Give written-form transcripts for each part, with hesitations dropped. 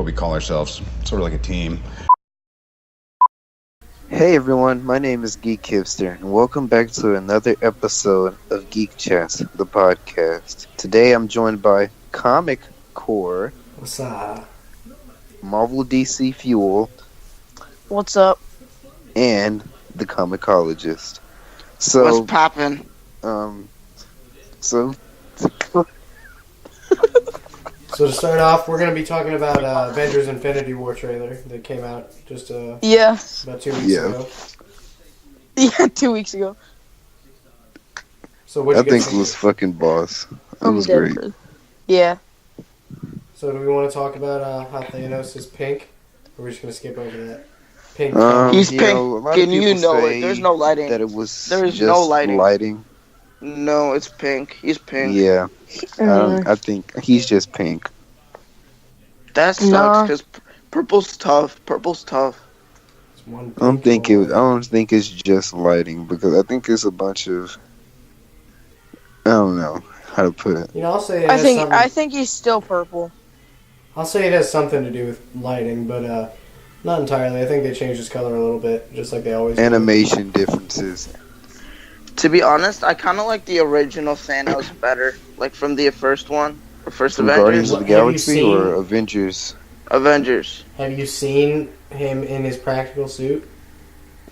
we call ourselves, sort of like a team. Hey everyone, my name is Geek Hipster, and welcome back to another episode of GeekChat The Podcast. Today I'm joined by Comic Core, What's up? Marvel DC Fuel, What's up? and the Comicologist. So, What's poppin'? so So to start off, we're going to be talking about Avengers Infinity War trailer that came out just Yeah. about 2 weeks ago. Yeah, 2 weeks ago. So what I you guys think it was fucking boss. It was dead great. for- Yeah. So do we want to talk about how Thanos is pink? Or are we just going to skip over that? Pink. He's you pink. know, a lot Can of you people know say it? There's no lighting. that it was There is just no lighting. lighting. No, it's pink. He's pink. Yeah, I think he's just pink. That sucks Nah. because purple's tough. Purple's tough. It's one I don't pink think and I don't think it's just lighting because I think it's a bunch of. I don't know how to put it. You know, I'll say it I has think something, I think he's still purple. I'll say it has something to do with lighting, but not entirely. I think they changed his color a little bit, just like they always do. Animation differences. To be honest, I kind of like the original Thanos better. Like from the first one. Or first From Guardians Avengers. of the Have you Galaxy seen- or Avengers? Avengers. Have you seen him in his practical suit?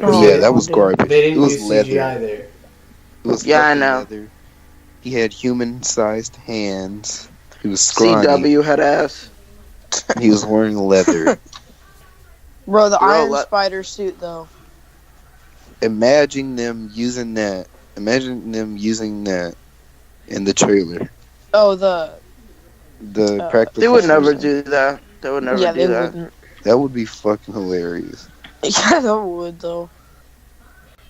Oh, Yeah, that was dude. garbage. They It didn't was use leather. CGI there. It was Yeah, I fucking know. leather. He had human-sized hands. He was scrawny. CW had ass. He was wearing leather. Bro, the Bro, Iron let- Spider suit though. Imagine them using that. Imagine them using that in the trailer. Oh, the The practical. They would never version. do that. They would never yeah, do they that. wouldn't. That would be fucking hilarious. Yeah, they would though.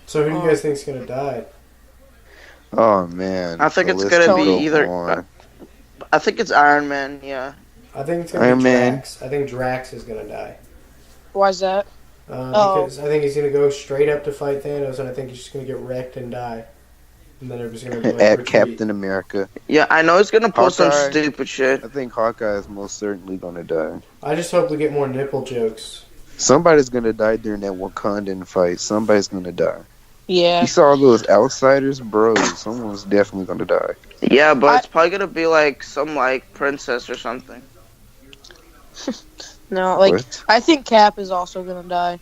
So who do you guys think is going to die? Oh man. I think the it's list gonna could be go either- on. I think it's Iron Man, yeah. I think it's going to Iron be Man. Drax. I think Drax is going to die. Why's that? Oh. Because I think he's going to go straight up to fight Thanos, and I think he's just going to get wrecked and die. And then everybody's going to go At Captain America. Yeah, I know he's gonna pull some Hawkeye. stupid shit. I think Hawkeye is most certainly gonna die. I just hope we get more nipple jokes. Somebody's gonna die during that Wakandan fight. Somebody's gonna die. Yeah. You saw those outsiders, bro. Someone's definitely gonna die. Yeah, but I- it's probably gonna be like some like princess or something. No, like What? I think Cap is also gonna die.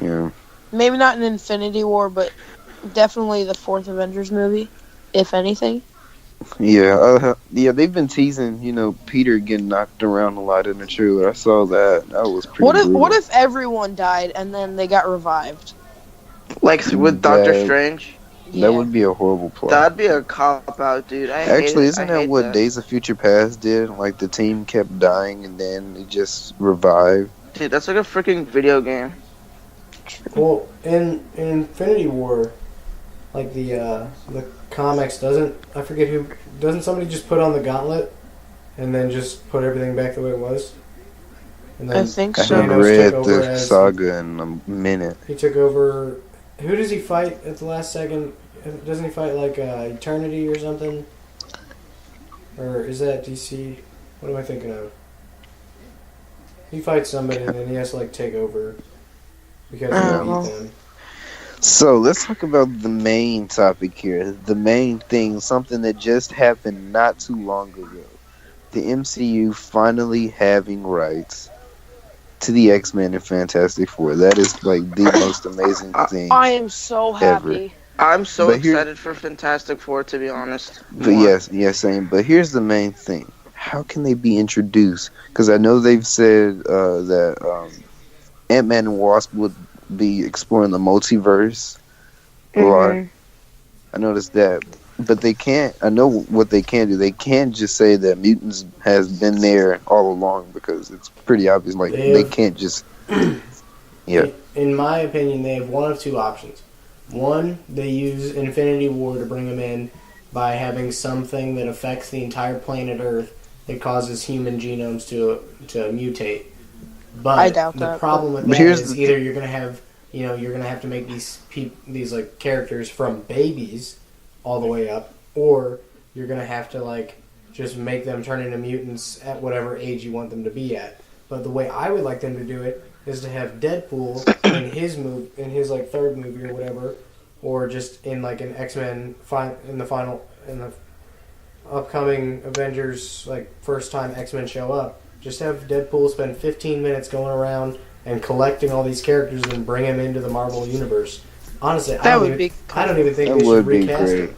Yeah. Maybe not in Infinity War, but definitely the fourth Avengers movie, if anything. Yeah, they've been teasing, Peter getting knocked around a lot in the trailer. I saw that. That was pretty What brutal. if everyone died and then they got revived? Like with Doctor That- Strange. Yeah. That would be a horrible plot. That'd be a cop out, dude. I hate Actually, it. isn't I that hate what Days of Future Past did? Like, the team kept dying and then it just revived. Dude, that's like a freaking video game. Well, in Infinity War, like the comics doesn't somebody just put on the gauntlet and then just put everything back the way it was? And I then think I so. haven't Thanos read took over the as- saga in a minute. he took over. Who does he fight at the last second? Doesn't he fight like Eternity or something? Or is that DC? What am I thinking of? He fights somebody and then he has to like take over because I he don't know. beat them. So, let's talk about the main topic here. The main thing, something that just happened not too long ago. The MCU finally having rights to the X-Men and Fantastic Four. That is, like, the most amazing thing. I am so happy. I'm so But here- excited for Fantastic Four, to be honest. But yes, same. But here's the main thing: how can they be introduced? Because I know they've said that Ant-Man and Wasp would be exploring the multiverse a lot. Mhm. I noticed that, but they can't. I know what they can do. They can't just say that mutants has been there all along because it's pretty obvious. Like they can't just. Yeah. In my opinion, they have one of two options. One, they use Infinity War to bring them in by having something that affects the entire planet Earth that causes human genomes to mutate. But I doubt the that, problem with but that here's is the either you're gonna have to make these like characters from babies all the way up, or you're gonna have to like just make them turn into mutants at whatever age you want them to be at. But the way I would like them to do it is to have Deadpool in his like third movie or whatever, or just in like an X-Men in the upcoming Avengers, like first time X-Men show up. Just have Deadpool spend 15 minutes going around and collecting all these characters and bring them into the Marvel universe. Honestly, I don't even think they should recast him.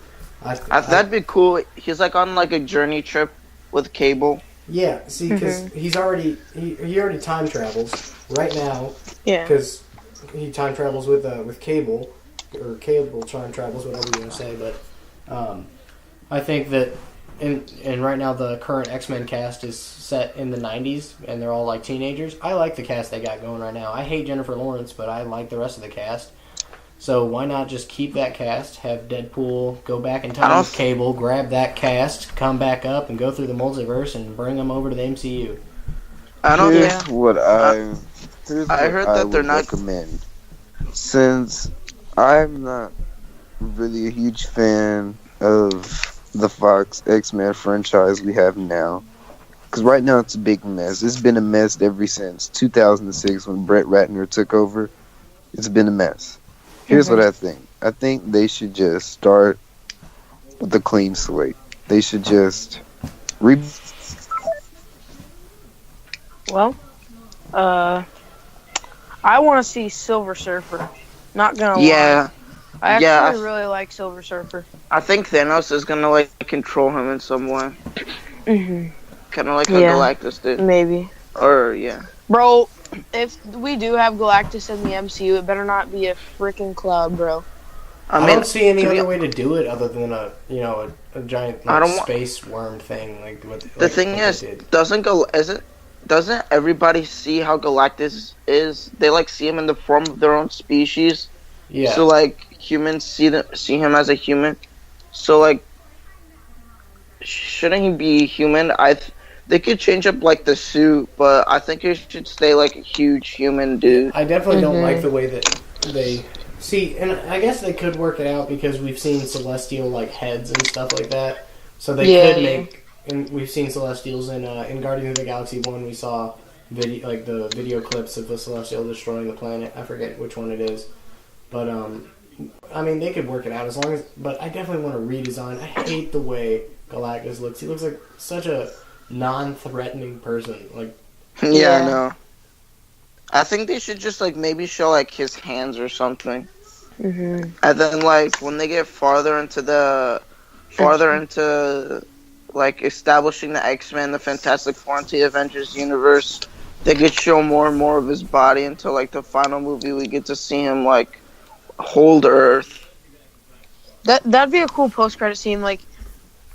That'd be cool. He's like on like a journey trip with Cable. Yeah, see, because he already time travels right now. Yeah. Because he time travels with Cable, or Cable time travels, whatever you want to say. But I think that and right now the current X-Men cast is set in the 90s, and they're all like teenagers. I like the cast they got going right now. I hate Jennifer Lawrence, but I like the rest of the cast. So why not just keep that cast, have Deadpool go back in time with Cable, grab that cast, come back up, and go through the multiverse and bring them over to the MCU? Here's what I heard that they're not recommend. Since I'm not really a huge fan of the Fox X-Men franchise we have now, because right now it's a big mess. It's been a mess ever since 2006 when Brett Ratner took over. It's been a mess. Here's what I think. I think they should just start with a clean slate. They should just Well, I want to see Silver Surfer. Not gonna lie. I actually really like Silver Surfer. I think Thanos is gonna like control him in some way. Mhm. Kind of like how Galactus did. Maybe. Or yeah. Bro, if we do have Galactus in the MCU, it better not be a freaking cloud, bro. I don't see any other way to do it other than a giant space worm thing like what. The thing is, doesn't everybody see how Galactus is? They like see him in the form of their own species. Yeah. So like humans see him as a human. So like, shouldn't he be human? They could change up like the suit, but I think he should stay like a huge human dude. I definitely don't like the way that they see, and I guess they could work it out because we've seen Celestial like heads and stuff like that. So they could make, and we've seen Celestials in Guardians of the Galaxy 1. We saw the video clips of the Celestial destroying the planet. I forget which one it is, but I mean they could work it out as long as. But I definitely want a redesign. I hate the way Galactus looks. He looks like such a non-threatening person. Like, yeah, I know. I think they should just like maybe show like his hands or something. And then like when they get farther into like establishing the X-Men, the Fantastic Four, and the Avengers universe, they could show more and more of his body until like the final movie we get to see him like hold Earth. That'd be a cool post-credit scene, like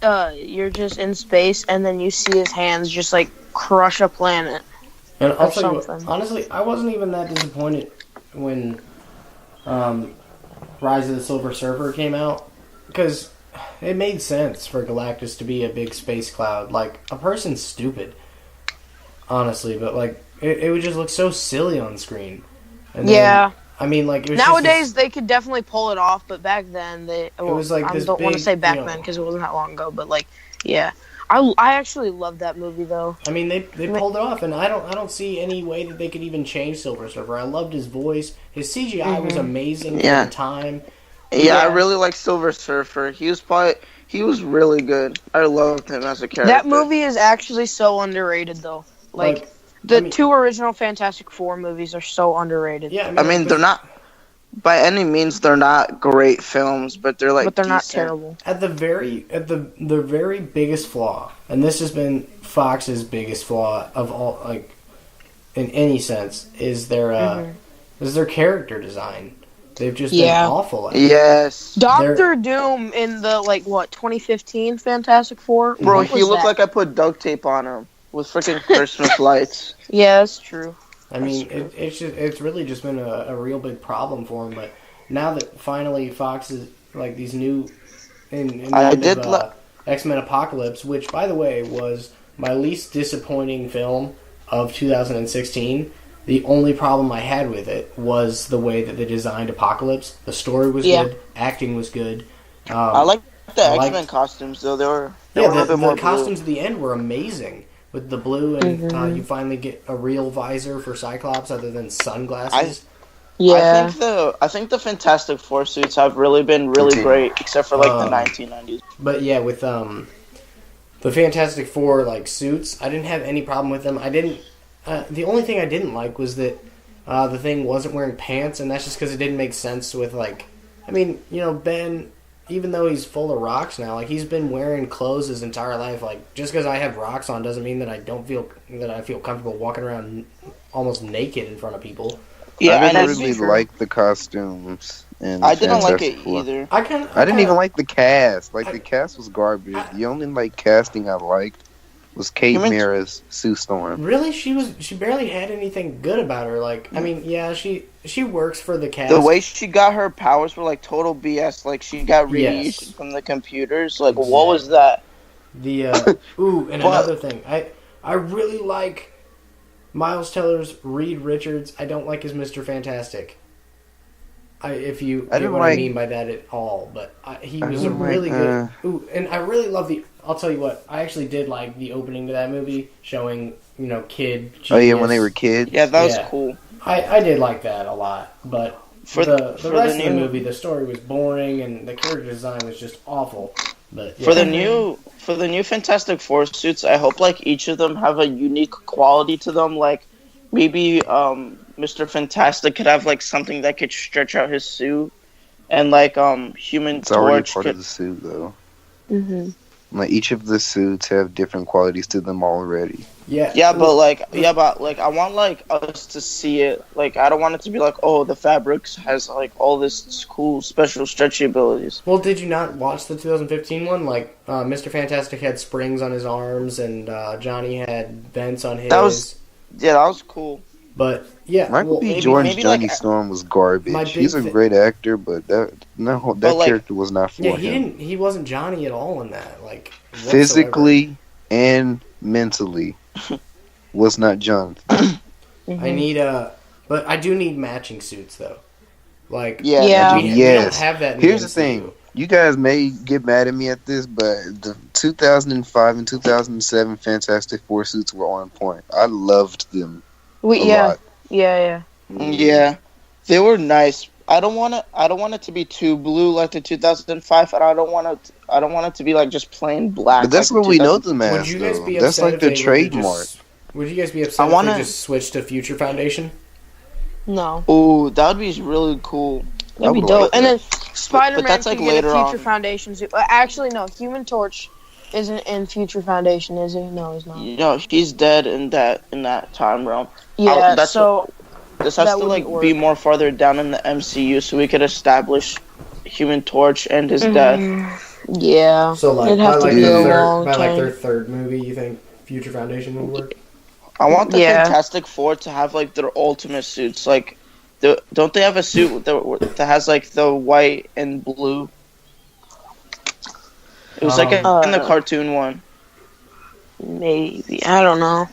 you're just in space and then you see his hands just like crush a planet. And also, honestly, I wasn't even that disappointed when Rise of the Silver Surfer came out, because it made sense for Galactus to be a big space cloud. Like, a person's stupid, honestly, but like it would just look so silly on screen. And then, I mean, like, it was nowadays they could definitely pull it off, but back then it was like I don't want to say back then because it wasn't that long ago, but like, yeah. I actually love that movie though. I mean, they pulled it off, and I don't see any way that they could even change Silver Surfer. I loved his voice. His CGI was amazing at the time. Yeah, I really like Silver Surfer. He was really good. I loved him as a character. That movie is actually so underrated though. Like the two original Fantastic Four movies are so underrated. Yeah, I mean they're not. By any means, they're not great films, but they're like. But they're decent. not terrible. At the very biggest flaw, and this has been Fox's biggest flaw of all, like, in any sense, is their character design. They've just been awful at it. Yes. Doctor Doom in the 2015 Fantastic Four. Bro, he looked like I put duct tape on him with freaking Christmas lights. Yeah, that's true. I mean, it's really just been a real big problem for him. But now that finally Fox is like these new X-Men Apocalypse, which by the way was my least disappointing film of 2016. The only problem I had with it was the way that they designed Apocalypse. The story was good, acting was good. I like the X-Men costumes though. They were a little bit more the costumes at the end were amazing. with the blue, and Mhm. you finally get a real visor for Cyclops other than sunglasses. Yeah. I think the Fantastic Four suits have really been really great, except for like the 1990s. But yeah, with the Fantastic Four like suits, I didn't have any problem with them. I didn't. The only thing I didn't like was that the Thing wasn't wearing pants, and that's just because it didn't make sense with like. I mean, you know, Ben, even though he's full of rocks now, like he's been wearing clothes his entire life. Like just because I have rocks on doesn't mean that I feel comfortable walking around almost naked in front of people. Yeah, I didn't and really like the costumes. And I didn't like Fantastic it Four. either. I didn't even like the cast. Like the cast was garbage. The only like casting I liked was Kate Mara's Sue Storm. Really, she barely had anything good about her. Like, I mean, yeah, she works for the cast. The way she got her powers were like total BS. Like she got radiation from the computers. Like what was that? The another thing, I really like Miles Teller's Reed Richards. I don't like his Mr. Fantastic. If you get what I mean by that at all, but he was a really good. And I really love the. I'll tell you what, I actually did like the opening to that movie, showing kid. Genius. Oh yeah, when they were kids. Yeah, that was cool. I did like that a lot, but for the rest of the movie, the story was boring and the character design was just awful. But for the new Fantastic Four suits, I hope like each of them have a unique quality to them. Like maybe Mr. Fantastic could have like something that could stretch out his suit, and like Human It's already Torch part of the suit though. Mhm. Like each of the suits have different qualities to them already. Yeah, but I want like us to see it. Like I don't want it to be like, oh, the fabrics has like all this cool special stretchy abilities. Well, did you not watch the 2015 one? Like Mr. Fantastic had springs on his arms and Johnny had vents on his. That was cool. But yeah, Michael B. Jordan's Johnny Storm was garbage. He's a great actor, but that character was not for him. He wasn't Johnny at all in that. Like physically and mentally, was not John. I need but I do need matching suits though. Like Yeah. we don't have that. In Here's the the thing. You guys may get mad at me at this, but the 2005 and 2007 Fantastic Four suits were on point. I loved them. Yeah, they were nice. I don't want it to be too blue like the 2005, and I don't want it to be like just plain black. But that's like what we know them as. Would you guys be that's upset like the if they trademark. Would you guys be upset if they just switched to Future Foundation? No. Oh, that would be really cool. That'd be dope. And then Spider-Man that's should like get a later Future on. Foundation suit. Human Torch isn't in Future Foundation, is he? No, he's not. No, he's dead in that time realm. Yeah, this has that to like wouldn't be work. more farther down in the MCU so we could establish Human Torch and his death. Yeah. So like it'd have by to like be their a third, long by like time. their third movie, you think Future Foundation would work? I want the Yeah. Fantastic Four to have like their ultimate suits. Like, don't they have a suit that has like the white and blue? It was like in the cartoon one. Maybe, I don't know.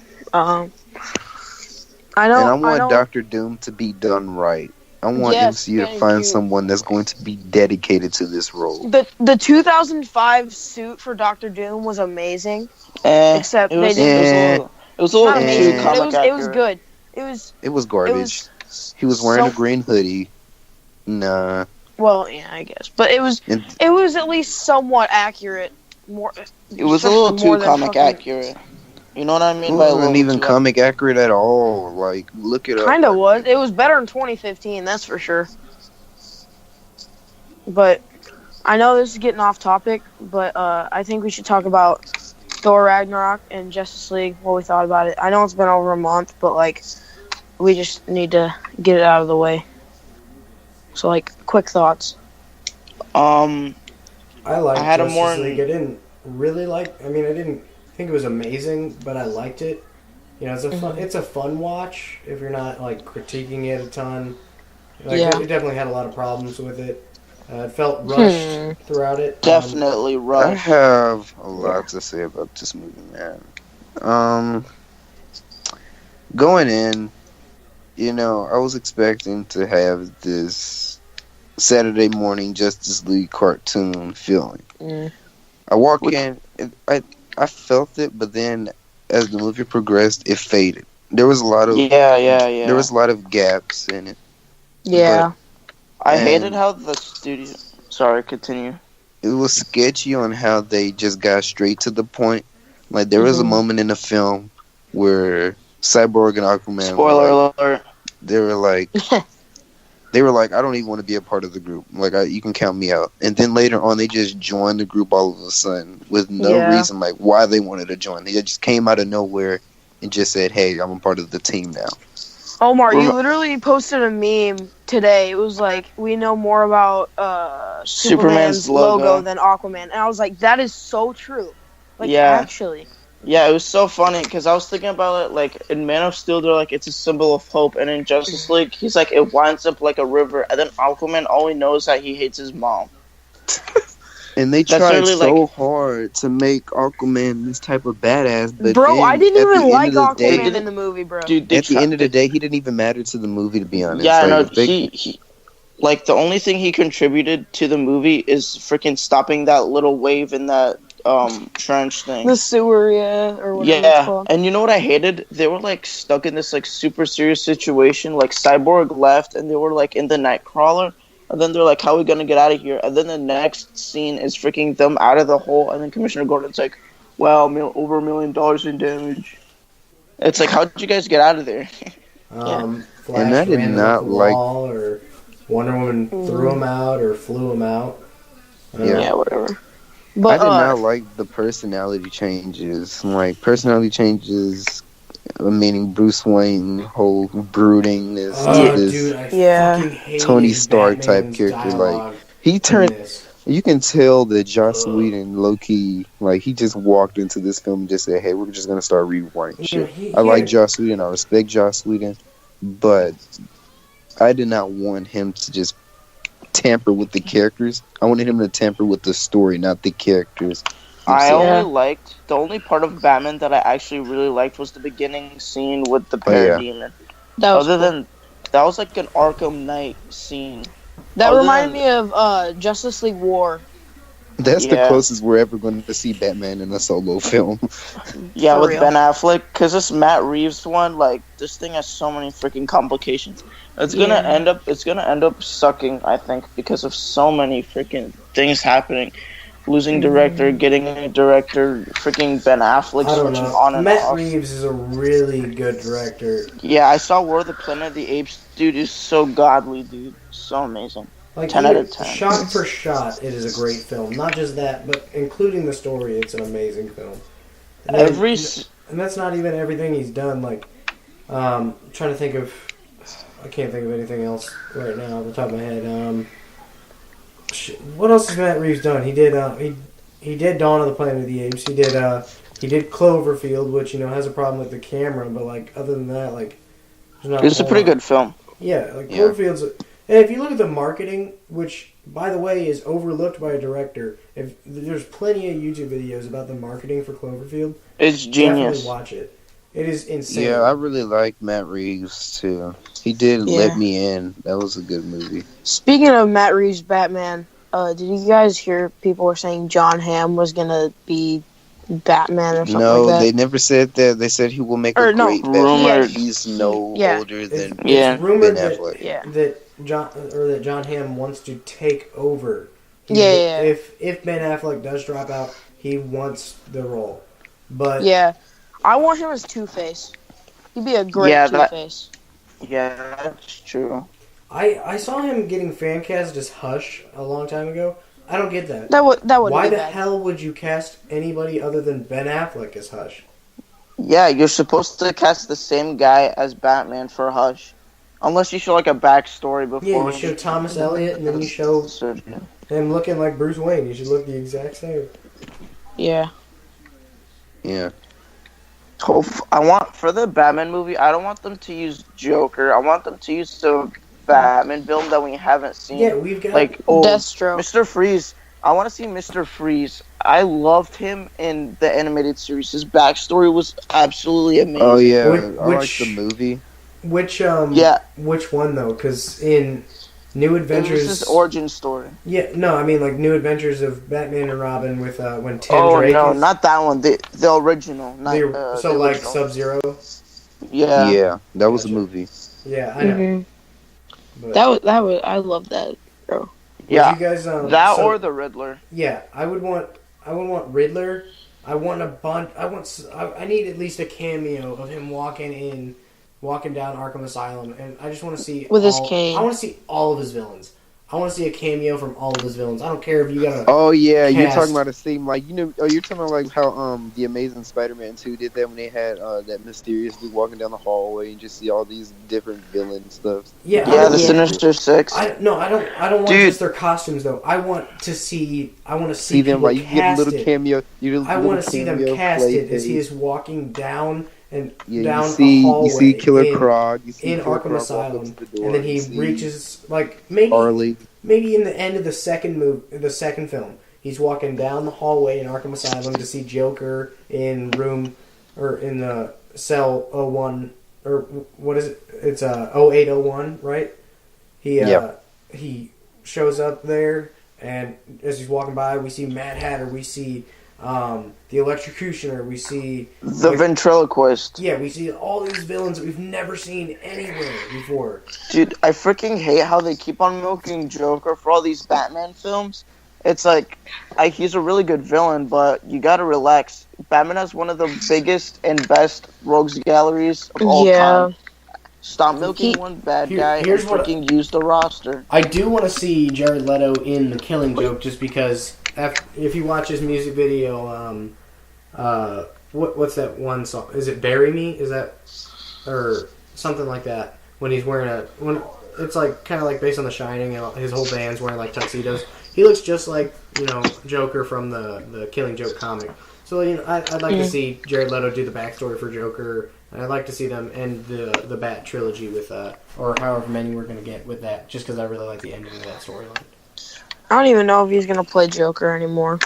I know. And I want Doctor Doom to be done right. I want MCU to find someone that's going to be dedicated to this role. The 2005 suit for Doctor Doom was amazing. Except it was, they didn't. It was a little too comic accurate. It was good. It was garbage. He was wearing a green hoodie. Nah. Well, yeah, I guess, but it was at least somewhat accurate. It was a little too comic accurate. You know what I mean? It wasn't even comic accurate at all. Like, look it up. Kind of was. It was better in 2015, that's for sure. But I know this is getting off topic, but I think we should talk about Thor Ragnarok and Justice League, what we thought about it. I know it's been over a month, but like we just need to get it out of the way. So like quick thoughts. I liked I had Justice a more League. I didn't really like. I mean, I didn't think it was amazing, but I liked it. You know, it's a fun watch if you're not like critiquing it a ton. Like, it definitely had a lot of problems with it. It felt rushed throughout it. Definitely rushed. I have a lot to say about this movie, man. Going in, you know, I was expecting to have this Saturday morning Justice League cartoon feeling. I walk in, I felt it, but then as the movie progressed, it faded. There was a lot of Yeah. there was a lot of gaps in it. Yeah. I hated and- how the studio. Sorry, continue. It was sketchy on how they just got straight to the point. Like there was a Mhm. moment in the film where Cyborg and Aquaman Spoiler alert. they were like I don't even want to be a part of the group. Like you can count me out. And then later on they just joined the group all of a sudden with no Yeah. reason like why they wanted to join. They just came out of nowhere and just said, "Hey, I'm a part of the team now." Omar, you literally posted a meme today. It was like, we know more about Superman's logo than Aquaman. And I was like, that is so true. Like, Yeah. actually. Yeah, it was so funny because I was thinking about it. Like in Man of Steel, they're like it's a symbol of hope, and in Justice League, he's like it winds up like a river, and then Aquaman all he knows that he hates his mom. And they That's tried really, so like- hard to make Aquaman this type of badass, but Bro, then I didn't at the even end like of the day- Aquaman in the movie, bro. Dude, they At the try- end of the day, he didn't even matter to the movie, to be honest. Yeah, Like, no, if they- he like the only thing he contributed to the movie is freaking stopping that little wave in that trench thing. The sewer, yeah, or whatever it's Yeah, called. and you know what I hated? They were like stuck in this like super serious situation. Like Cyborg left, and they were like in the Nightcrawler, and then they're like, "How are we gonna get out of here?" And then the next scene is freaking them out of the hole, and then Commissioner Gordon's like, "Wow, over $1 million in damage." It's like, how did you guys get out of there? Flash And I did ran not up the like- wall, or Wonder Woman threw him out or flew him out. Yeah. Whatever. I But did not like the personality changes. Like personality changes, meaning Bruce Wayne, whole broodingness, Oh, this dude, I Yeah. fucking hate Tony Stark type Batman's character, dialogue he in turned. this. You can tell that Joss Ugh. Whedon, low key, like he just walked into this film and just said, "Hey, we're just gonna start rewriting Yeah, shit." he- I like he- Joss Whedon. I respect Joss Whedon, but I did not want him to just tamper with the characters. I wanted him to tamper with the story, not the characters. I themselves. only liked the only part of Batman that I actually really liked was the beginning scene with the Oh, yeah. parademon. that was Other cool. than that was like an Arkham Knight scene. That other reminded than- me of Justice League War. That's the Yeah. closest we're ever going to see Batman in a solo film. Yeah, For with real. Ben Affleck, because this Matt Reeves one, like this thing has so many freaking complications. It's gonna Yeah. end up sucking, I think, because of so many freaking things happening. Losing director, getting a director, freaking Ben Affleck I don't switching know. on and Matt off. Reeves is a really good director. Yeah, I saw War of the Planet of the Apes. Dude is so godly, dude, so amazing. Like 10 out of 10. Shot for shot, it is a great film. Not just that, but including the story, it's an amazing film. And then- Every s- and that's not even everything he's done. Like, trying to think of, I can't think of anything else right now off the top of my head. What else has Matt Reeves done? He did he did Dawn of the Planet of the Apes. He did Cloverfield, which has a problem with the camera, but like other than that, like there's not. it's a whole pretty lot. good film. Yeah, like Yeah. Cloverfield's. And if you look at the marketing, which by the way is overlooked by a director, if there's plenty of YouTube videos about the marketing for Cloverfield, It's genius. definitely watch it. It is insane. Yeah, I really like Matt Reeves too. He did Yeah. Let Me In. That was a good movie. Speaking of Matt Reeves' Batman, did you guys hear people were saying John Hamm was gonna be Batman or something No, like that? they never said that. They said he will make Or a no, great Batman. rumored. He's no Yeah. older It's, than Yeah. it's rumored Ben that, Affleck. Yeah. that John Hamm wants to take over. Yeah. If Ben Affleck does drop out, he wants the role. But Yeah, I want him as Two-Face. He'd be a great Yeah, that- Two-Face. Yeah, that's true. I saw him getting fan cast as Hush a long time ago. I don't get that. That would Why be the bad. hell would you cast anybody other than Ben Affleck as Hush? Yeah, you're supposed to cast the same guy as Batman for Hush. Unless you show like a backstory before. Yeah, you show Thomas Elliott and then you show Surgeon. him looking like Bruce Wayne. You should look the exact same. Yeah. Yeah. I want for the Batman movie. I don't want them to use Joker. I want them to use the Batman villain that we haven't seen. Yeah, we've got like old Deathstroke. Mr. Freeze. I want to see Mr. Freeze. I loved him in the animated series. His backstory was absolutely amazing. Oh yeah, Which- I like the movie. which Yeah. which one though? Because in New It Adventures. was his origin story. Yeah, no, I mean like New Adventures of Batman and Robin with when Tim Oh Drake. no, is, not that one. The original. Not, so the like original. Sub-Zero. Yeah. Yeah, that was a Gotcha. movie. Yeah, I know. Mm-hmm. But That was I love that, bro. would Yeah. you guys, That so- or the Riddler. Yeah, I would want Riddler. I want a bunch. I need at least a cameo of him walking down Arkham Asylum, and I just want to see With his cane. I want to see all of his villains. I want to see a cameo from all of his villains. I don't care if you got a. Oh yeah, you're Cast. talking about a scene like you're talking about like how the Amazing Spider-Man 2 did that when they had that mysterious dude walking down the hallway and just see all these different villain stuff. Yeah, Yeah, the Yeah. Sinister Six. I don't want Dude. just their costumes though. I want to see See them people like you get a little casted. cameo. I want to see them casted as he is walking down down you a hallway. you see Killer in, Croc, you see in Killer Arkham Croc walk Asylum, up to the door, and then he you see reaches like maybe Harley. maybe in the end of the second film, he's walking down the hallway in Arkham Asylum to see Joker in the cell 01 or what is it? It's 0801, right? He shows up there, and as he's walking by, we see Mad Hatter, we see the Electrocutioner, we see The ventriloquist. yeah, we see all these villains that we've never seen anywhere before. Dude, I freaking hate how they keep on milking Joker for all these Batman films. It's like, he's a really good villain, but you gotta relax. Batman has one of the biggest and best rogues galleries of all time. Stop milking one bad guy and here's what freaking use the roster. I do want to see Jared Leto in The Killing Joke, just because if you watch his music video, what's that one song? Is it "Bury Me"? Is that or something like that? When he's wearing it's like kind of like based on The Shining, and his whole band's wearing like tuxedos. He looks just like Joker from the Killing Joke comic. So I'd like to see Jared Leto do the backstory for Joker. And I'd like to see them end the Bat trilogy with, or however many we're going to get with that, just because I really like the ending of that storyline. I don't even know if he's gonna play Joker anymore.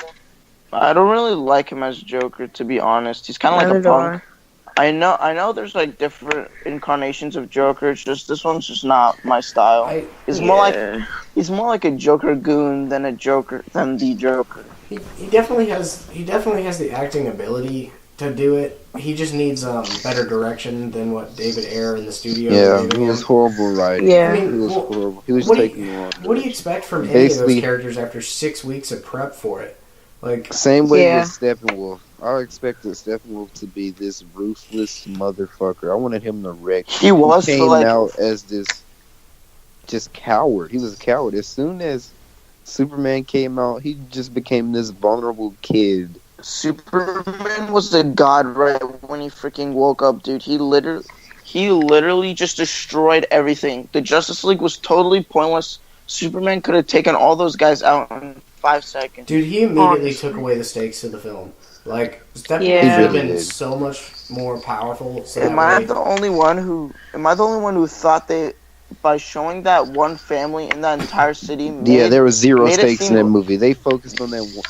I don't really like him as Joker, to be honest. He's kind of like Neither a do punk. I know. There's like different incarnations of Joker. It's just this one's just not my style. He's more like a Joker goon than the Joker. He definitely has the acting ability to do it. He just needs better direction than what David Ayer in the studio. Yeah, he was horrible writing. Yeah. I mean, He was well, horrible. He was what do taking you- long. What do you expect from any of Basically- those characters after 6 weeks of prep for it? Like, Same way Yeah. with Steppenwolf. I expected Steppenwolf to be this ruthless motherfucker. I wanted him to wreck. He was He for came like out as this just coward. He was a coward. As soon as Superman came out, he just became this vulnerable kid. Superman was a god right when he freaking woke up, dude. He literally just destroyed everything. The Justice League was totally pointless. Superman could have taken all those guys out in 5 seconds. dude, he immediately Honestly. took away the stakes of the film. Like, Steppenwolf Yeah. should have He been really did. so much more powerful. So Am I the only one who thought they, by showing that one family in that entire city, There was zero made it stakes in seem- that movie. They focused on that one.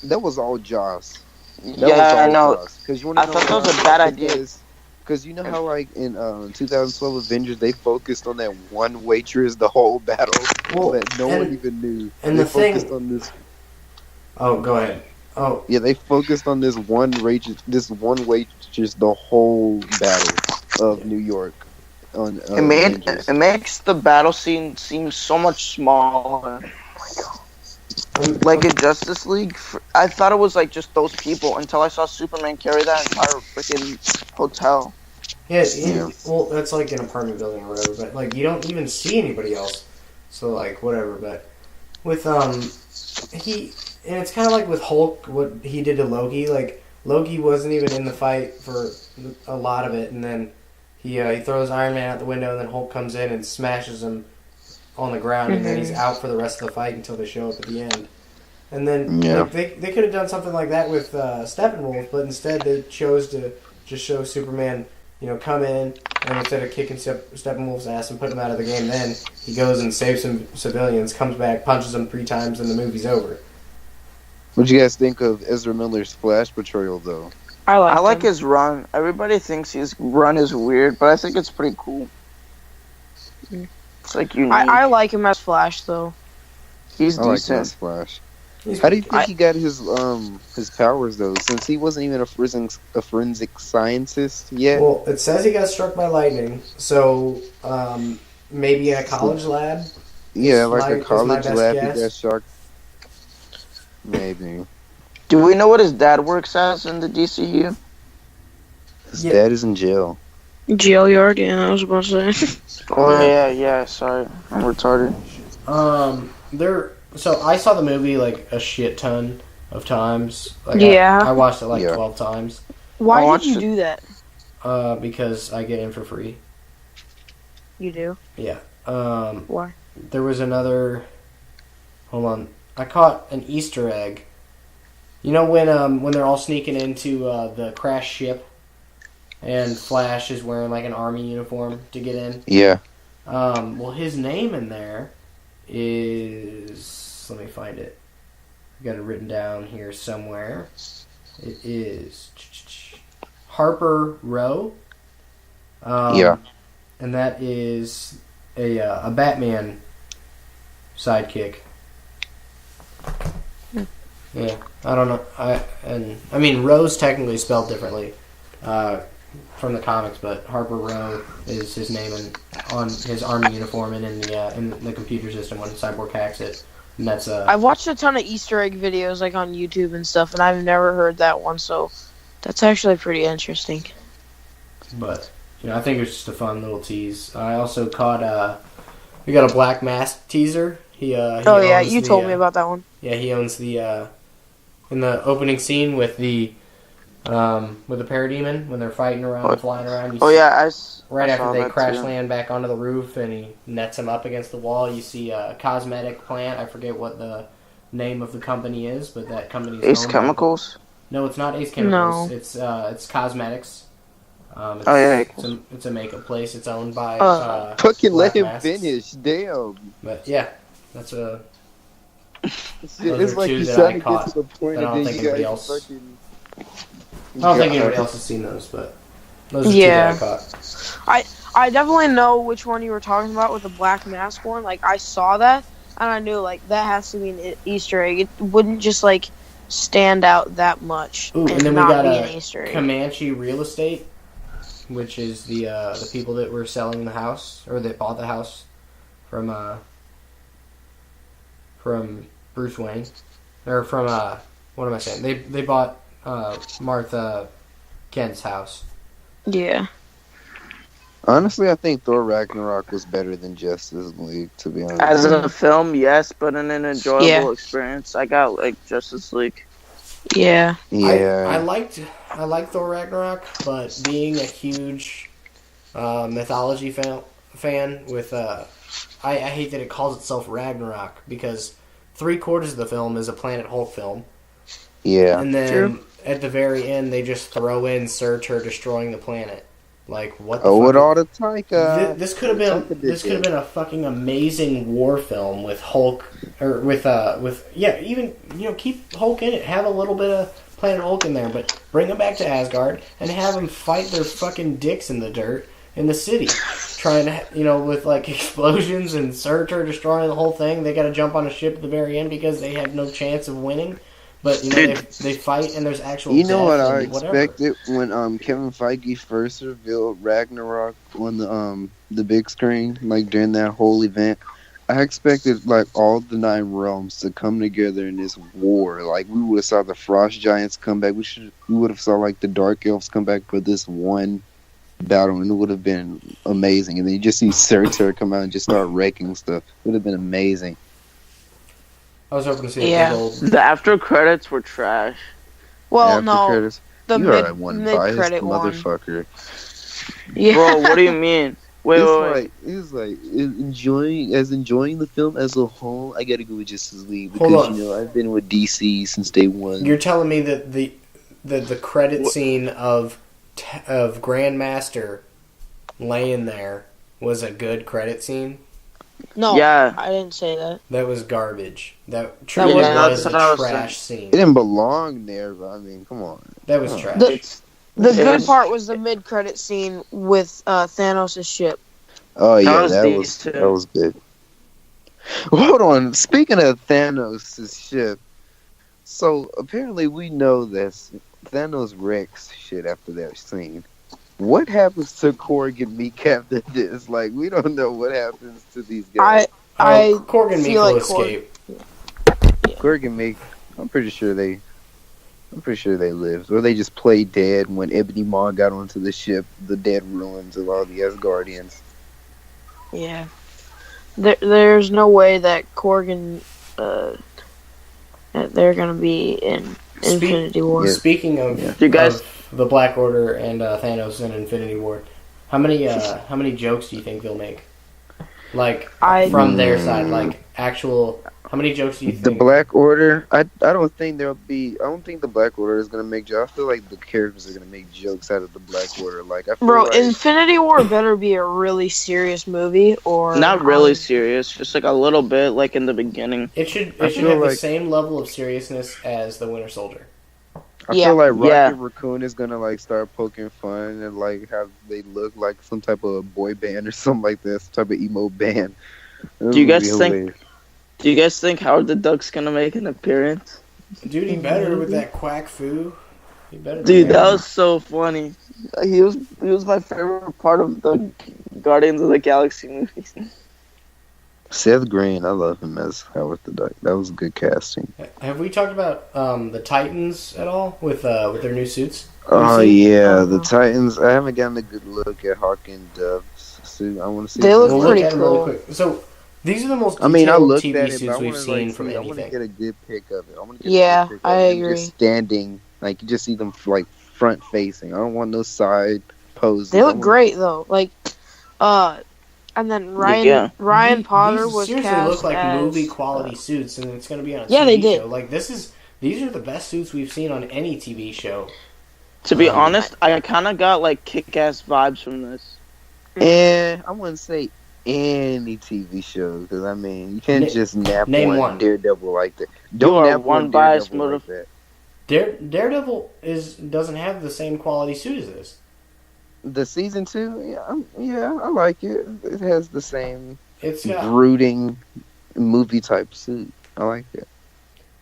That was all Joss. I know. Because I thought that was a bad idea. Because you know how like in 2012 Avengers they focused on that one waitress the whole battle Well, that no one and- even knew. and they the thing- focused on this. Oh, go ahead. Oh, Yeah, they focused on this one waitress the whole battle of New York. On Avengers. It makes the battle scene seem so much smaller. Like in Justice League, I thought it was like just those people until I saw Superman carry that entire freaking hotel. yeah, Yeah. well, that's like an apartment building or whatever, but like you don't even see anybody else. So like whatever, but with and it's kind of like with Hulk, what he did to Loki. Like Loki wasn't even in the fight for a lot of it, and then he throws Iron Man out the window, and then Hulk comes in and smashes him on the ground, and then he's out for the rest of the fight until they show up at the end. And then like, they could have done something like that with Steppenwolf, but instead they chose to just show Superman, come in, and instead of kicking Steppenwolf's ass and putting him out of the game, then he goes and saves some civilians, comes back, punches them 3 times, and the movie's over. What'd you guys think of Ezra Miller's Flash portrayal though? I like him. his run. Everybody thinks his run is weird, but I think it's pretty cool. It's like unique. I like him as Flash though. He's I like decent. this Flash. He's How do you pretty think he got his powers though? Since he wasn't even a forensic scientist yet. Well, it says he got struck by lightning, so maybe in a college lab. Yeah, Is like my- a is my college best lab, guess. he got shocked. Maybe. Do we know what his dad works as in the DCU? His Yeah. dad is in jail. Jail yard, yeah, I was about to say. Oh yeah. Sorry, I'm retarded. So I saw the movie like a shit ton of times. Like, Yeah. I watched it like Yeah. 12 times. Why I watched did you it. do that? Because I get in for free. You do? Yeah. Why? There was another. Hold on. I caught an Easter egg. You know when they're all sneaking into the crashed ship, and Flash is wearing like an army uniform to get in. Yeah. Well, his name in there is. Let me find it. I got it written down here somewhere. It is Harper Row. Yeah. And that is a Batman sidekick. Yeah, I don't know. I mean, Row's technically spelled differently from the comics, but Harper Row is his name on his army uniform and in the computer system when Cyborg hacks it. And that's I've watched a ton of Easter egg videos like on YouTube and stuff, and I've never heard that one, so that's actually pretty interesting. But I think it was just a fun little tease. I also caught we got a Black Mask teaser. He Oh yeah, owns you the, told me about that one. Yeah, he owns the in the opening scene with the parademon when they're fighting around and flying around. Oh yeah, Right I after saw they that crash too. land back onto the roof and he nets him up against the wall, you see a cosmetic plant. I forget what the name of the company is, but that company is Ace owned Chemicals. No, it's not Ace Chemicals. No. It's cosmetics. It's, Oh, yeah. It's a makeup place. It's owned by Fucking let Black him Masks. finish. Damn. But yeah, that's a. It's Those are like two he's that trying I to get caught, to the point but I and don't then think you anybody guys else- fucking... I don't think anybody else has seen those, but those are Yeah. two that I caught. I definitely know which one you were talking about with the Black Mask one. Like, I saw that, and I knew, like, that has to be an Easter egg. It wouldn't just, like, stand out that much Ooh, and then we not got be a an Easter egg. Comanche Real Estate, which is the people that were selling the house or that bought the house from Bruce Wayne or from what am I saying? They bought Martha Kent's house. Yeah. Honestly, I think Thor Ragnarok was better than Justice League, to be honest. As a film, yes, but in an enjoyable Yeah. experience, I got like Justice League. Yeah. Yeah. I liked Thor Ragnarok, but being a huge mythology fan with I hate that it calls itself Ragnarok because 3/4 of the film is a Planet Hulk film, Yeah. and then True. at the very end they just throw in Surtur destroying the planet. Like what? The Oh, fuck with is- all the Taika. This could have been a fucking amazing war film with Hulk or with even keep Hulk in it. Have a little bit of Planet Hulk in there, but bring him back to Asgard and have them fight their fucking dicks in the dirt in the city, trying to with like explosions and Surtur destroying the whole thing. They got to jump on a ship at the very end because they had no chance of winning. But they fight and there's actual. You know what death I and whatever. expected when Kevin Feige first revealed Ragnarok on the big screen, like during that whole event. I expected like all the 9 realms to come together in this war. Like we would have saw the Frost Giants come back. We would have saw like the Dark Elves come back for this one battle, and it would have been amazing. And then you just see Surtur come out and just start wrecking stuff. It would have been amazing. I was hoping to see Yeah. a big old. The after credits were trash. Well, After no. credits, The you are one biased mid-credit one. motherfucker. Yeah. Bro, what do you mean? Wait. It's like enjoying the film as a whole. I gotta go with Justice League Hold because on. I've been with DC since day one. You're telling me that the credit scene of Grandmaster laying there was a good credit scene? No, Yeah. I didn't say that. That was garbage. That truly Yeah, was that's what I a was trash scene. It didn't belong there, but I mean, come on. That was Huh. trash. The It good was- part was the mid-credit scene with Thanos' ship. Oh That yeah, was that decent. was good. Hold on. Speaking of Thanos' ship, so apparently we know that Thanos wrecks shit after that scene. What happens to Korg and Meek after this? Like, we don't know what happens to these guys. I Korg and Meek feel will like Korg. escape. Korg and Meek, I'm pretty sure they lived, or they just played dead when Ebony Maw got onto the ship, the dead ruins of all the Asgardians. Yeah. There's no way that Korg and that they're gonna be in Infinity War. Speaking of, You guys- of the Black Order and Thanos and Infinity War, how many jokes do you think they'll make? Like from their side, like actual. How many jokes do you think? The Black Order, I don't think the Black Order is gonna make jokes. I feel like the characters are gonna make jokes out of the Black Order. Like, I feel Bro, like Infinity War better be a really serious movie, or Not really serious, just like a little bit, like in the beginning. It should I have feel the like- same level of seriousness as the Winter Soldier. I Yeah. feel like Rocket Yeah. Raccoon is gonna like start poking fun and like have they look like some type of boy band or something like that, some type of emo band. Do you guys think Howard the Duck's gonna make an appearance? Dude, he better with that quack foo. He better. be Dude, there. that was so funny. He was my favorite part of the Guardians of the Galaxy movies. Seth Green, I love him as Howard the Duck. That was good casting. Have we talked about the Titans at all with their new suits? Oh you seen- yeah, the Titans. I haven't gotten a good look at Hawk and Dove's suit. I want to see. They look We'll some- look pretty at them really cool. quick. So these are the most I mean, I detailed looked TV at it, but suits I we've want to seen like from see. I want to anything. get a good pic of it. I want to get Yeah, a good pic I of them agree. just standing, like you just see them like front facing. I don't want no side poses. They I look want- great though. Like, and then Ryan Yeah. Potter These was seriously cast look like as, movie quality suits, and it's going to be on a Yeah, TV they did. show. Like these are the best suits we've seen on any TV show. To be honest, I kind of got like kick-ass vibes from this. And I wouldn't say any TV show because I mean you can't just nap name on one. Daredevil like that. You are nap one on biased Daredevil like that. Daredevil doesn't have the same quality suit as this. The season 2, yeah, I like it. It has the same It's got brooding movie type suit. I like it.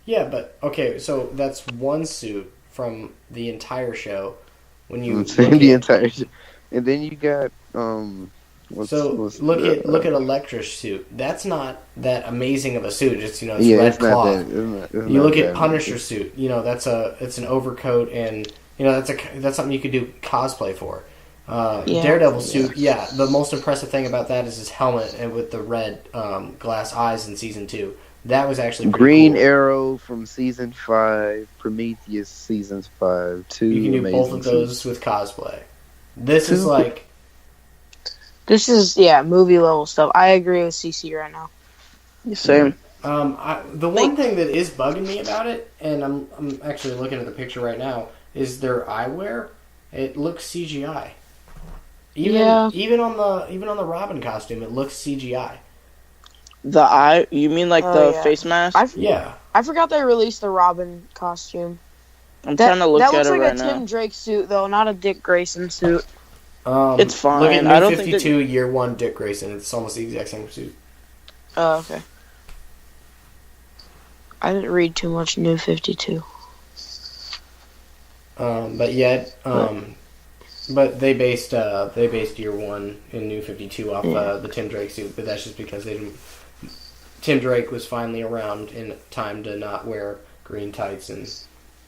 yeah, but okay, so that's one suit from the entire show. When you I'm look saying the at- entire show. And then you got what's look at Elektra's suit. That's not that amazing of a suit. It's it's yeah, red it's not cloth. that. It's You not look at that. Punisher's suit. It's an overcoat, and that's something you could do cosplay for. Yeah. Daredevil suit. Yeah, the most impressive thing about that is his helmet and with the red glass eyes in season 2. That was actually pretty Green cool. Arrow from season 5, Prometheus season 5. Two You can do amazing both of those suits. with cosplay. This is Two- like This is movie level stuff. I agree with CC right now. Same. the one thing that is bugging me about it, and I'm actually looking at the picture right now, is their eyewear. It looks CGI. Even on the Robin costume, it looks CGI. The eye? You mean like Oh, the yeah. face mask? Yeah. I forgot they released the Robin costume. I'm trying to look that at looks it like right a now. Tim Drake suit though, not a Dick Grayson suit. It's fine. Look at New I don't think 52 Year 1 Dick Grayson. It's almost the exact same suit. Oh, okay. I didn't read too much New 52. But they based Year 1 in New 52 off the Tim Drake suit, but that's just because they didn't. Tim Drake was finally around in time to not wear green tights and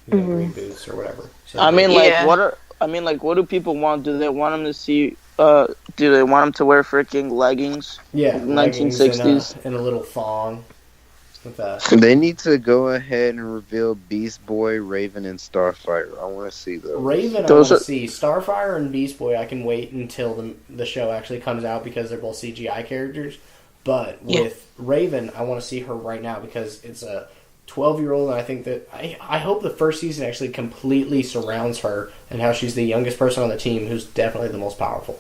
green boots or whatever. So I mean, Yeah. what do people want? Do they want them to see? Do they want them to wear freaking leggings? yeah, leggings 1960s. and a little thong with that. They need to go ahead and reveal Beast Boy, Raven, and Starfire. I want to see those. Raven, I want Those to are- see. Starfire and Beast Boy, I can wait until the show actually comes out because they're both CGI characters. But with Raven, I want to see her right now because it's a 12-year-old, and I think that I hope the first season actually completely surrounds her and how she's the youngest person on the team, who's definitely the most powerful.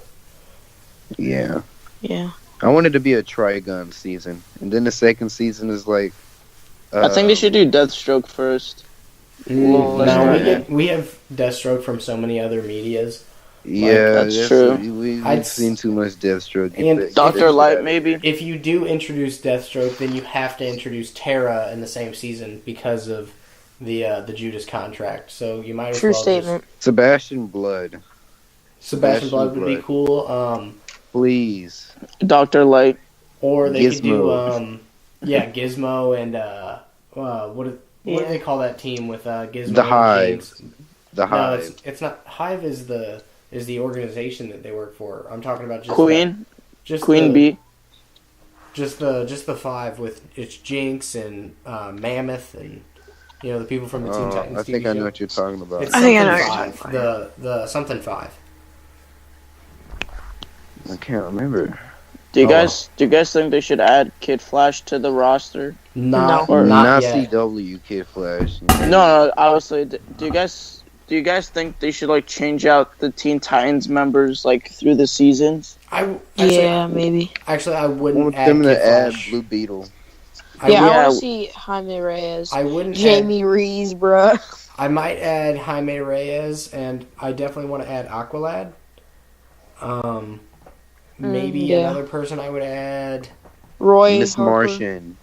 Yeah. Yeah. I want it to be a Trigun season. And then the second season is like... I think they should do Deathstroke first. No, Well, we have Deathstroke from so many other medias. Yeah, that's true. We've seen too much Deathstroke. And Dr. Light, maybe. If you do introduce Deathstroke, then you have to introduce Terra in the same season because of the Judas contract. So you might as True well statement. Sebastian Blood. Sebastian Blood would be cool. Please. Dr. Light. Or they could do Gizmo. Gizmo and what do they call that team with Gizmo? The and Hive. Jinx? The Hive. No, it's not. Hive is the organization that they work for. I'm talking about just Queen. Just Queen Bee. Just the five with it's Jinx and Mammoth and the people from the Teen Titans. I think TV I know show. what you're talking about. It's I think I something know what you're five. talking about. The something five. I can't remember. Do you guys think they should add Kid Flash to the roster? Not Not yet. CW Kid Flash. No, obviously. Do you guys think they should like change out the Teen Titans members like through the seasons? Maybe. Actually, I I wouldn't want add them Kid to add Flash. Blue Beetle. I I want Yeah. to see Jaime Reyes. I wouldn't. Jamie Rees, bruh. I might add Jaime Reyes, and I definitely want to add Aqualad. Maybe yeah. another person I would add. Roy Miss Harper. Martian.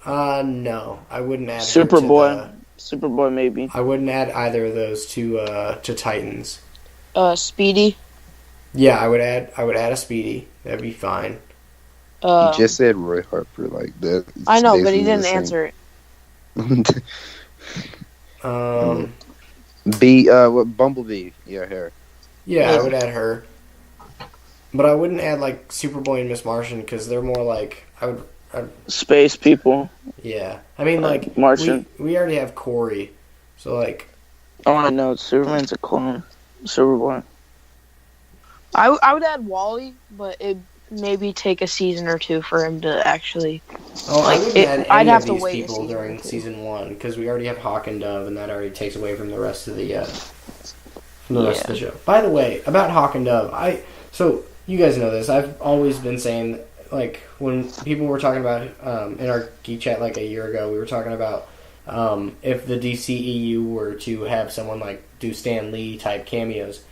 No, I wouldn't add her to Superboy. Superboy, maybe. I wouldn't add either of those to Titans. Speedy. Yeah, I would add a Speedy. That'd be fine. You just said Roy Harper like that. It's I know, but he basically didn't the same. answer it. Bumblebee. Yeah, her. Yeah, I would add her. But I wouldn't add like Superboy and Miss Martian because they're more like Space people. yeah. I mean like Martian. we already have Corey, so like Oh, I know. Superman's a clone. Superboy. I would add Wally, but it maybe take a season or two for him to actually. I wouldn't add any I'd have of to these wait a people season during or two. season 1 because we already have Hawk and Dove, and that already takes away from the rest of the rest of the show. By the way, about Hawk and Dove, so you guys know this. I've always been saying like when people were talking about in our Geek Chat like a year ago, we were talking about if the DCEU were to have someone like do Stan Lee type cameos.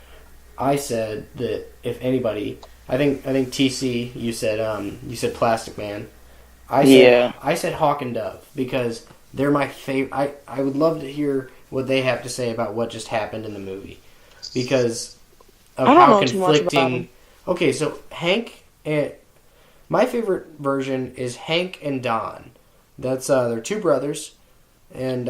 I said that if anybody, I think TC, you said Plastic Man. I said Hawk and Dove because they're my favorite. I would love to hear what they have to say about what just happened in the movie because of I don't how know too much about conflicting. them. Okay, so Hank and my favorite version is Hank and Don. That's they're two brothers, and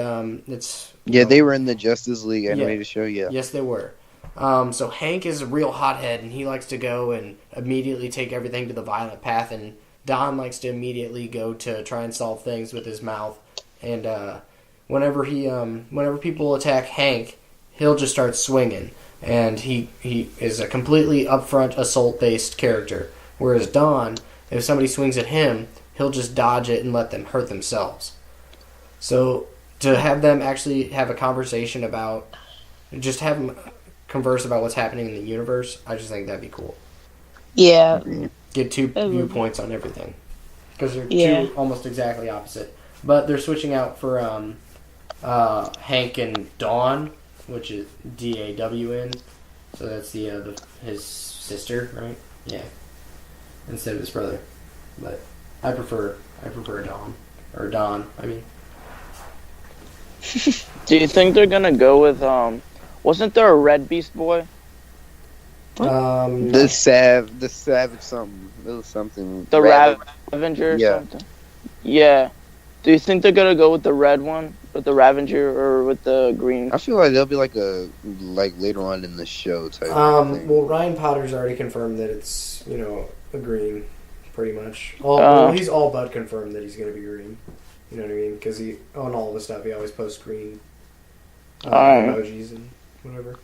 it's They were in the Justice League animated show. Yeah. Yes, they were. So Hank is a real hothead, and he likes to go and immediately take everything to the violent path, and Don likes to immediately go to try and solve things with his mouth. And whenever people attack Hank, he'll just start swinging, and he is a completely upfront assault-based character. Whereas Don, if somebody swings at him, he'll just dodge it and let them hurt themselves. So to have them actually have a conversation about, just have them converse about what's happening in the universe, I just think that'd be cool. Yeah. Get two That would be- viewpoints on everything. Because they're Yeah. two almost exactly opposite. But they're switching out for Hank and Dawn, which is DAWN. So that's his sister, right? Yeah. Instead of his brother. But I prefer Dawn. Or Dawn, I mean. Do you think they're gonna go with wasn't there a Red Beast boy? The Savage something. It was something. The Ravager or Yeah. something? Yeah. Do you think they're gonna go with the red one? With the Ravager or with the green? I feel like they'll be like later on in the show type of thing. Well, Ryan Potter's already confirmed that it's, a green, pretty much. He's all but confirmed that he's going to be green. You know what I mean? Because on all the stuff, he always posts green emojis and whatever.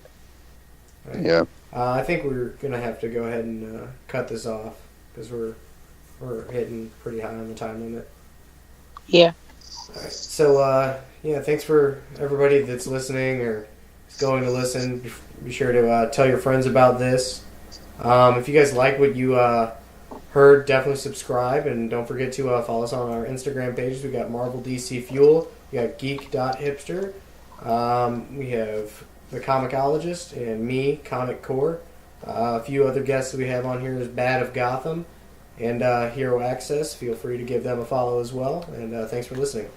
Right. Yeah. I think we're going to have to go ahead and cut this off because we're hitting pretty high on the time limit. Yeah. All right. So, thanks for everybody that's listening or is going to listen. Be sure to tell your friends about this. If you guys like what you heard, definitely subscribe. And don't forget to follow us on our Instagram pages. We got Marvel DC Fuel. We got geek.hipster. We have the Comicologist, and me, Comic Core. A few other guests that we have on here is Bad of Gotham and Hero Access. Feel free to give them a follow as well. And thanks for listening.